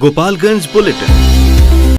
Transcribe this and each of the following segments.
Gopalganj bulletin.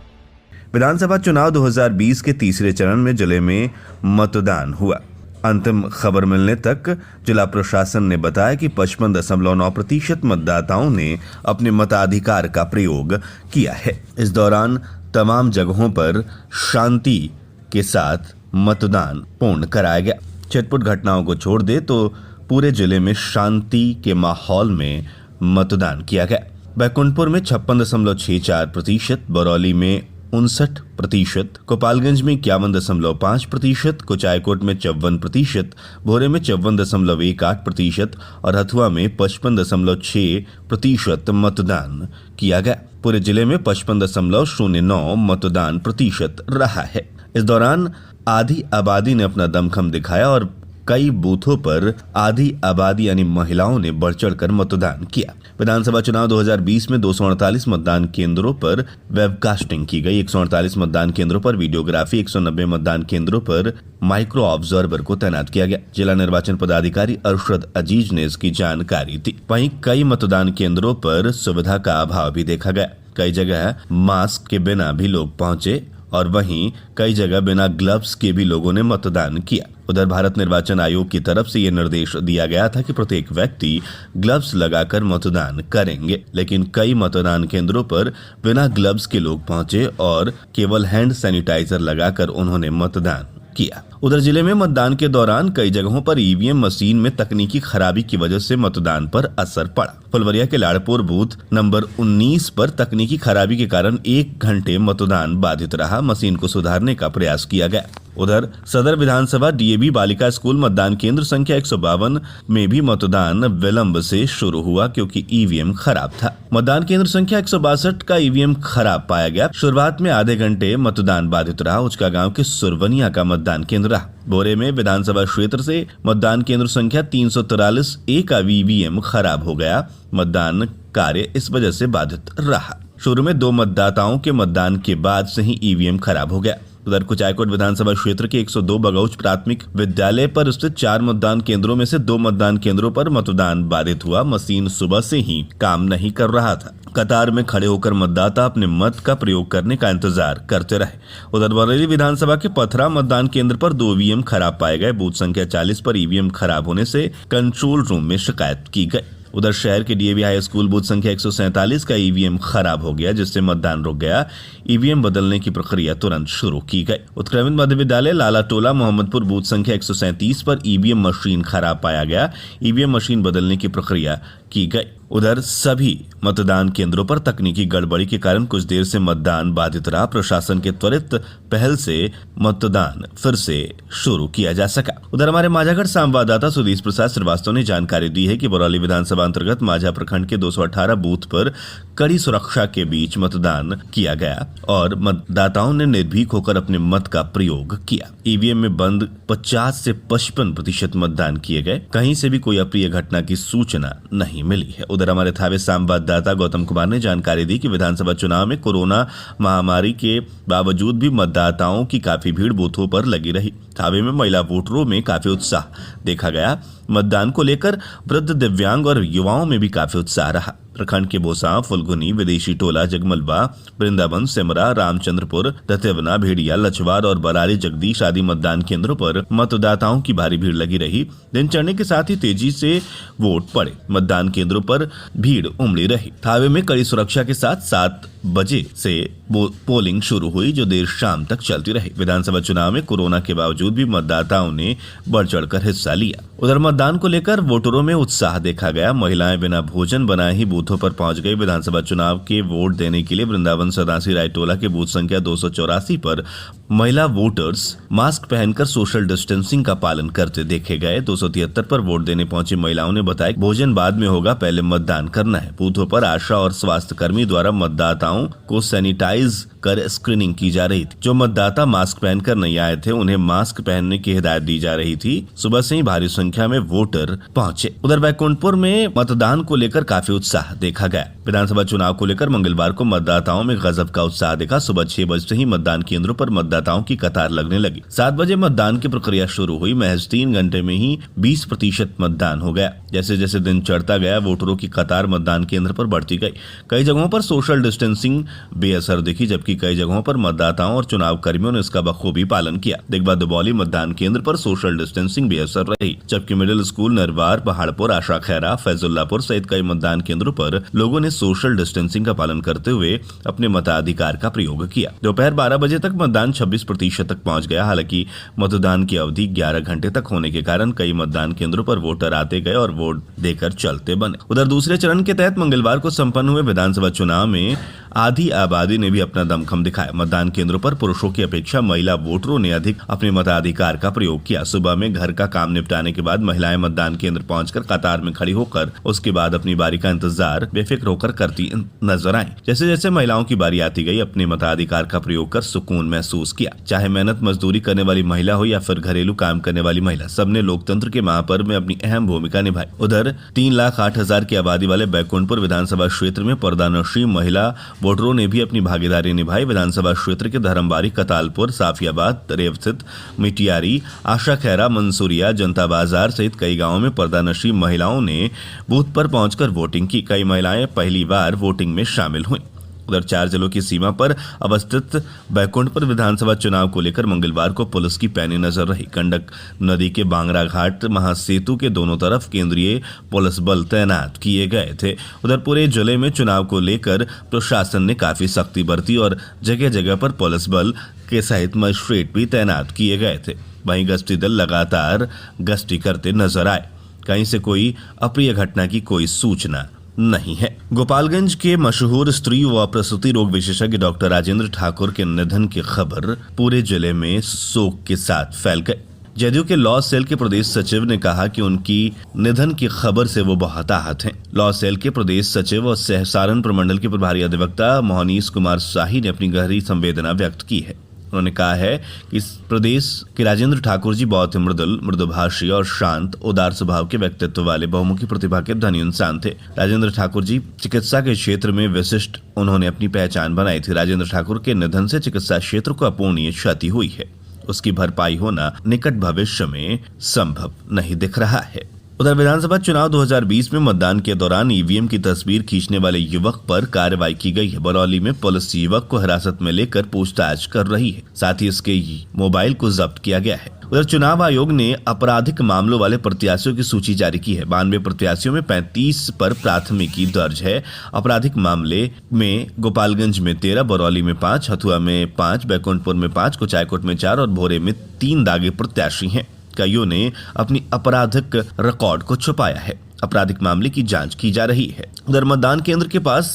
विधानसभा चुनाव 2020 के तीसरे चरण में जिले में मतदान हुआ। अंतिम खबर मिलने तक जिला प्रशासन ने बताया कि 55.9% मतदाताओं ने अपने मताधिकार का प्रयोग किया है। इस दौरान तमाम जगहों पर शांति के साथ मतदान पूर्ण कराया गया। छिटपुट घटनाओं को छोड़ दे तो पूरे जिले में शांति के माहौल में मतदान किया गया। बैकुंठपुर में 56.64%, बरौली में 59%, गोपालगंज में 51.5%, कुचायकोट में 54%, भोरे में 54.18% और हथुआ में 55.6% मतदान किया गया। पूरे जिले में 55.09 मतदान प्रतिशत रहा है। इस दौरान आधी आबादी ने अपना दमखम दिखाया और कई बूथों पर आधी आबादी यानी महिलाओं ने बढ़ चढ़कर मतदान किया। विधानसभा चुनाव 2020 में 248 मतदान केंद्रों पर वेबकास्टिंग की गई। 148 मतदान केंद्रों पर वीडियोग्राफी, 190 मतदान केंद्रों पर माइक्रो ऑब्जर्वर को तैनात किया गया। जिला निर्वाचन पदाधिकारी अरशद अजीज ने इसकी जानकारी दी। वहीं कई मतदान केंद्रों पर सुविधा का अभाव भी देखा गया। कई जगह मास्क के बिना भी लोग पहुंचे और वहीं कई जगह बिना ग्लव्स के भी लोगों ने मतदान किया। उधर भारत निर्वाचन आयोग की तरफ से यह निर्देश दिया गया था कि प्रत्येक व्यक्ति ग्लव्स लगाकर मतदान करेंगे, लेकिन कई मतदान केंद्रों पर बिना ग्लव्स के लोग पहुंचे और केवल हैंड सैनिटाइजर लगाकर उन्होंने मतदान किया। उधर जिले में मतदान के दौरान कई जगहों पर ईवीएम मशीन में तकनीकी खराबी की वजह से मतदान पर असर पड़ा। फुलवरिया के लाड़पुर बूथ नंबर 19 पर तकनीकी खराबी के कारण 1 घंटे मतदान बाधित रहा। मशीन को सुधारने का प्रयास किया गया। उधर सदर विधानसभा डीएवी बालिका स्कूल मतदान केंद्र संख्या 152 में भी मतदान विलंब से शुरू हुआ क्योंकि ईवीएम खराब था। मतदान केंद्र संख्या 162 का ईवीएम खराब पाया गया। शुरुआत में आधे घंटे मतदान बाधित रहा। उचका गांव के सुरवनिया का मतदान केंद्र रहा। भोरे में विधानसभा क्षेत्र से मतदान केंद्र संख्या 343 ए का ईवीएम खराब हो गया। मतदान कार्य इस वजह से बाधित रहा। शुरू में 2 मतदाताओं के मतदान के बाद से ही ईवीएम खराब हो गया। उधर कुचायकोट विधानसभा क्षेत्र के 102 बगौच प्राथमिक विद्यालय पर स्थित 4 मतदान केंद्रों में से 2 मतदान केंद्रों पर मतदान बाधित हुआ। मशीन सुबह से ही काम नहीं कर रहा था। कतार में खड़े होकर मतदाता अपने मत का प्रयोग करने का इंतजार करते रहे। उधर बरेली विधानसभा के पथरा मतदान केंद्र पर 2 ईवीएम खराब पाए गए। बूथ संख्या 40 पर ईवीएम खराब होने से कंट्रोल रूम में शिकायत की गई। उधर शहर के डीएवी हाई स्कूल बूथ संख्या 147 का ईवीएम खराब हो गया, जिससे मतदान रुक गया। ईवीएम बदलने की प्रक्रिया तुरंत शुरू की गई। उत्क्रमित मध्य विद्यालय लाला टोला मोहम्मदपुर बूथ संख्या 137 पर ईवीएम मशीन खराब पाया गया। ईवीएम मशीन बदलने की प्रक्रिया की गई। उधर सभी मतदान केंद्रों पर तकनीकी गड़बड़ी के कारण कुछ देर से मतदान बाधित रहा। प्रशासन के त्वरित पहल से मतदान फिर से शुरू किया जा सका। उधर हमारे माझागढ़ संवाददाता सुधीश प्रसाद श्रीवास्तव ने जानकारी दी है कि बरौली विधानसभा अंतर्गत माझा प्रखंड के 218 बूथ पर कड़ी सुरक्षा के बीच मतदान किया गया और मतदाताओं ने निर्भीक होकर अपने मत का प्रयोग किया। ईवीएम में बंद 50 से 55% मतदान किए गए। कहीं से भी कोई अप्रिय घटना की सूचना नहीं मिली है। उधर हमारे थावे संवाददाता गौतम कुमार ने जानकारी दी कि विधानसभा चुनाव में कोरोना महामारी के बावजूद भी मतदाताओं की काफी भीड़ बूथों पर लगी रही। थावे में महिला वोटरों में काफी उत्साह देखा गया। मतदान को लेकर वृद्ध, दिव्यांग और युवाओं में भी काफी उत्साह रहा। प्रखंड के बोसा, फुलगुनी, विदेशी टोला, जगमलबा, वृंदावन, सिमरा, रामचंद्रपुर, दतिवना, भेड़िया, लछवार और बरारी जगदीश आदि मतदान केंद्रों पर मतदाताओं की भारी भीड़ लगी रही। दिन चढ़ने के साथ ही तेजी से वोट पड़े। मतदान केंद्रों पर भीड़ उमड़ी रही। थावे में कड़ी सुरक्षा के साथ 7 बजे से पोलिंग शुरू हुई, जो देर शाम तक चलती रही। विधानसभा चुनाव में कोरोना के बावजूद भी मतदाताओं ने बढ़ चढ़कर हिस्सा लिया। उधर मतदान को लेकर वोटरों में उत्साह देखा गया। महिलाएं बिना भोजन बनाए ही बूथों पर पहुंच गई। विधानसभा चुनाव के वोट देने के लिए वृंदावन सदासी रायटोला के बूथ संख्या 284 पर महिला वोटर्स मास्क पहनकर सोशल डिस्टेंसिंग का पालन करते देखे गए। 273 पर वोट देने पहुंची महिलाओं ने बताया भोजन बाद में होगा, पहले मतदान करना है। बूथों पर आशा और स्वास्थ्य कर्मी द्वारा मतदाताओं को सैनिटाइज कर स्क्रीनिंग की जा रही थी। जो मतदाता मास्क पहनकर नहीं आए थे उन्हें मास्क पहनने की हिदायत दी जा रही थी। सुबह से ही भारी संख्या में वोटर पहुंचे। उधर बैकुंठपुर में मतदान को लेकर काफी उत्साह देखा गया। विधानसभा चुनाव को लेकर मंगलवार को मतदाताओं में गजब का उत्साह देखा। सुबह 6 बजे ही मतदान केंद्रों पर मतदाताओं की कतार लगने लगी। 7 बजे मतदान की प्रक्रिया शुरू हुई। महज 3 घंटे में ही 20% मतदान हो गया। जैसे जैसे दिन चढ़ता गया वोटरों की कतार मतदान केंद्र पर बढ़ती गई। कई जगहों पर सोशल डिस्टेंसिंग बेअसर दिखी, जबकि कई जगहों पर मतदाताओं और चुनाव कर्मियों ने इसका बखूबी पालन किया। दिगवा दुबौली मतदान केंद्र पर सोशल डिस्टेंसिंग बेअसर रही, जबकि मिडिल स्कूल, नरवार, पहाड़पुर, आशा खैरा, फैजुल्लापुर सहित कई मतदान केंद्रों पर लोगों ने सोशल डिस्टेंसिंग का पालन करते हुए अपने मताधिकार का प्रयोग किया। दोपहर 12 बजे तक मतदान 26% तक पहुंच गया। हालांकि मतदान की अवधि 11 घंटे तक होने के कारण कई मतदान केंद्रों पर वोटर आते गए और वोट देकर चलते बने। उधर दूसरे चरण के तहत मंगलवार को संपन्न हुए विधानसभा चुनाव में आधी आबादी ने भी अपना दमखम दिखाया। मतदान केंद्रों पर पुरुषों की अपेक्षा महिला वोटरों ने अधिक अपने मताधिकार का प्रयोग किया। सुबह में घर का काम निपटाने के बाद महिलाएं मतदान केंद्र पहुंचकर कतार में खड़ी होकर उसके बाद अपनी बारी का इंतजार बेफिक्र होकर करती नजर आई। जैसे जैसे महिलाओं की बारी आती गई अपने मताधिकार का प्रयोग कर सुकून महसूस किया। चाहे मेहनत मजदूरी करने वाली महिला हो या फिर घरेलू काम करने वाली महिला, सबने लोकतंत्र के महापर्व में अपनी अहम भूमिका निभाई। उधर 3,08,000 की आबादी वाले बैकुंठपुर विधानसभा क्षेत्र में पर्दानशी महिला वोटरों ने भी अपनी भागीदारी निभाई। विधानसभा क्षेत्र के धर्मबारी, कतालपुर, साफियाबाद, रेवसित, मिटियारी, आशा खैरा, मंसूरिया, जनता बाजार सहित कई गांवों में पर्दानशी महिलाओं ने बूथ पर पहुंचकर वोटिंग की। कई महिलाएं पहली बार वोटिंग में शामिल हुई। उधर 4 जिलों की सीमा पर अवस्थित बैकुंठपुर विधानसभा चुनाव को लेकर मंगलवार को पुलिस की पैनी नजर रही। गंडक नदी के बांगरा घाट महासेतु के दोनों तरफ केंद्रीय पुलिस बल तैनात किए गए थे। उधर पूरे जिले में चुनाव को लेकर प्रशासन ने काफी सख्ती बरती और जगह जगह पर पुलिस बल के सहित मजिस्ट्रेट भी तैनात किए गए थे। वहीं गश्ती दल लगातार गश्ती करते नजर आए। कहीं से कोई अप्रिय घटना की कोई सूचना नहीं है। गोपालगंज के मशहूर स्त्री व प्रसूति रोग विशेषज्ञ डॉक्टर राजेंद्र ठाकुर के निधन की खबर पूरे जिले में शोक के साथ फैल गई। जदयू के लॉ सेल के प्रदेश सचिव ने कहा कि उनकी निधन की खबर से वो बहुत आहत हैं। लॉ सेल के प्रदेश सचिव और सहसारण प्रमंडल के प्रभारी अधिवक्ता मोहनीश कुमार शाही ने अपनी गहरी संवेदना व्यक्त की है। उन्होंने कहा है कि इस प्रदेश के राजेंद्र ठाकुर जी बहुत ही मृदुभाषी और शांत, उदार स्वभाव के व्यक्तित्व वाले बहुमुखी प्रतिभा के धनी इंसान थे। राजेंद्र ठाकुर जी चिकित्सा के क्षेत्र में विशिष्ट उन्होंने अपनी पहचान बनाई थी। राजेंद्र ठाकुर के निधन से चिकित्सा क्षेत्र को अपूरणीय क्षति हुई है। उसकी भरपाई होना निकट भविष्य में संभव नहीं दिख रहा है। उधर विधानसभा चुनाव 2020 में मतदान के दौरान ईवीएम की तस्वीर खींचने वाले युवक पर कार्रवाई की गई है। बरौली में पुलिस युवक को हिरासत में लेकर पूछताछ कर रही है। साथ ही इसके मोबाइल को जब्त किया गया है। उधर चुनाव आयोग ने आपराधिक मामलों वाले प्रत्याशियों की सूची जारी की है। 92 प्रत्याशियों में 35 पर प्राथमिकी दर्ज है। आपराधिक मामले में गोपालगंज में 13, बरौली में 5, हथुआ में 5, बैकुंठपुर में 5, कुचायकोट में 4 और भोरे में 3 दागी प्रत्याशी हैं। कईयों ने अपनी आपराधिक रिकॉर्ड को छुपाया है। आपराधिक मामले की जांच की जा रही है। उधर मतदान केंद्र के पास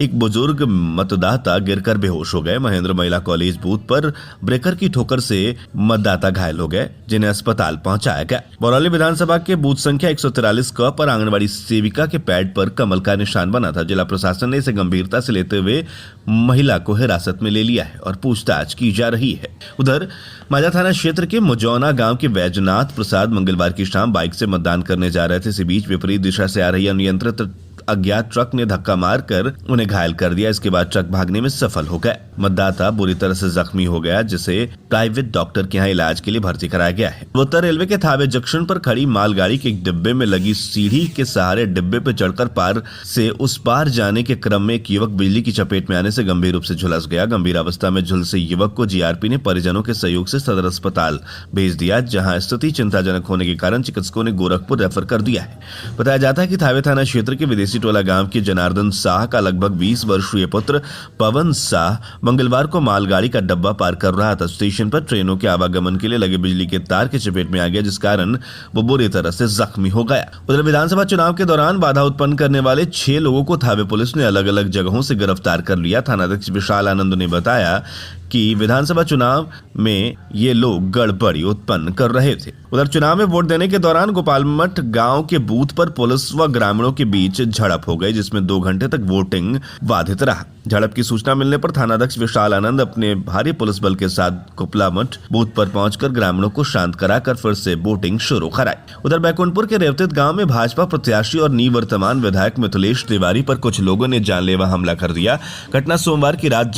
एक बुजुर्ग मतदाता गिरकर बेहोश हो गए। महेंद्र महिला कॉलेज बूथ पर ब्रेकर की ठोकर से मतदाता घायल हो गए, जिन्हें अस्पताल पहुंचाया गया। बरौली विधानसभा के बूथ संख्या 143 क पर आंगनबाड़ी सेविका के पैड पर कमल का निशान बना था। जिला प्रशासन ने इसे गंभीरता से लेते हुए महिला को हिरासत में ले लिया है और पूछताछ की जा रही है। उधर माजा थाना क्षेत्र के मुजौना गांव के वैजनाथ प्रसाद मंगलवार की शाम बाइक से मतदान करने जा रहे थे। इसी बीच विपरीत दिशा से आ रही अनियंत्रित अज्ञात ट्रक ने धक्का मारकर उन्हें घायल कर दिया। इसके बाद ट्रक भागने में सफल हो गया। मतदाता बुरी तरह से जख्मी हो गया, जिसे प्राइवेट डॉक्टर के यहाँ इलाज के लिए भर्ती कराया गया है। उत्तर रेलवे के थावे जंक्शन पर खड़ी मालगाड़ी के एक डिब्बे में लगी सीढ़ी के सहारे डिब्बे पर चढ़कर पार से उस पार जाने के क्रम में एक युवक बिजली की चपेट में आने से गंभीर रूप से झुलस गया। गंभीर अवस्था में झुलसे युवक को जीआरपी ने परिजनों के सहयोग से सदर अस्पताल भेज दिया, जहाँ स्थिति चिंताजनक होने के कारण चिकित्सकों ने गोरखपुर रेफर कर दिया है। बताया जाता है कि थावे थाना क्षेत्र के विदेशी टोला गांव के जनार्दन शाह का लगभग 20 वर्षीय पुत्र पवन शाह मंगलवार को मालगाड़ी का डब्बा पार कर रहा था। स्टेशन पर ट्रेनों के आवागमन के लिए लगे बिजली के तार के चपेट में आ गया, जिस कारण वो बुरी तरह से जख्मी हो गया। उधर विधानसभा चुनाव के दौरान बाधा उत्पन्न करने वाले 6 लोगों को थावे पुलिस ने अलग अलग जगहों से गिरफ्तार कर लिया। थानाध्यक्ष विशाल आनंद ने बताया कि विधानसभा चुनाव में ये लोग गड़बड़ी उत्पन्न कर रहे थे। उधर चुनाव में वोट देने के दौरान गोपालमठ गांव के बूथ पर पुलिस व ग्रामीणों के बीच झड़प हो गई, जिसमें 2 घंटे तक वोटिंग बाधित रहा। झड़प की सूचना मिलने पर थानाध्यक्ष विशाल आनंद अपने भारी पुलिस बल के साथ कुपलामठ बूथ पर पहुंचकर ग्रामीणों को शांत कराकर फिर से वोटिंग शुरू कराई। उधर बैकुंठपुर के रेवतित गांव में भाजपा प्रत्याशी और निवर्तमान विधायक मिथिलेश तिवारी पर कुछ लोगों ने जानलेवा हमला कर दिया। घटना सोमवार की रात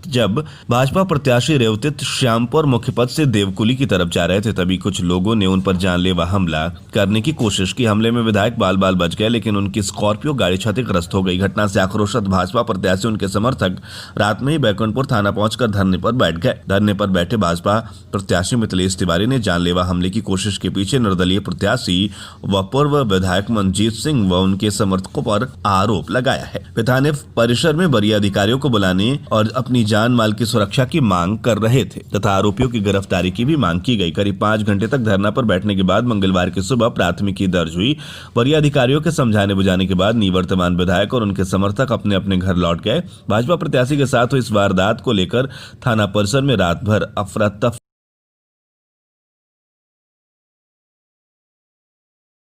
जब भाजपा प्रत्याशी रेवतित श्यामपुर मुख्य पथ से देवकुली की तरफ जा रहे थे, तभी कुछ लोगों ने उन पर जानलेवा हमला करने की कोशिश की। हमले में विधायक बाल बाल बच गए, लेकिन उनकी स्कॉर्पियो गाड़ी क्षतिग्रस्त हो गई। घटना से आक्रोशित भाजपा प्रत्याशी उनके समर्थक रात में ही बैकुंठपुर थाना पहुंचकर धरने पर बैठ गए। धरने पर बैठे भाजपा प्रत्याशी मिथिलेश तिवारी ने जानलेवा हमले की कोशिश के पीछे निर्दलीय प्रत्याशी व पूर्व विधायक मनजीत सिंह व उनके समर्थकों पर आरोप लगाया है। वे थाने परिसर में वरीय अधिकारियों को बुलाने और अपनी जान माल की सुरक्षा की मांग कर रहे थे तथा आरोपियों की गिरफ्तारी की भी मांग की गई। करीब 5 घंटे तक धरना पर बैठने के बाद मंगलवार की सुबह प्राथमिकी दर्ज हुई। वरीय अधिकारियों के समझाने बुझाने के बाद निवर्तमान विधायक और उनके समर्थक अपने अपने घर लौट गए। भाजपा प्रत्याशी के साथ हुई इस वारदात को लेकर थाना परिसर में रात भर अफरा तफरी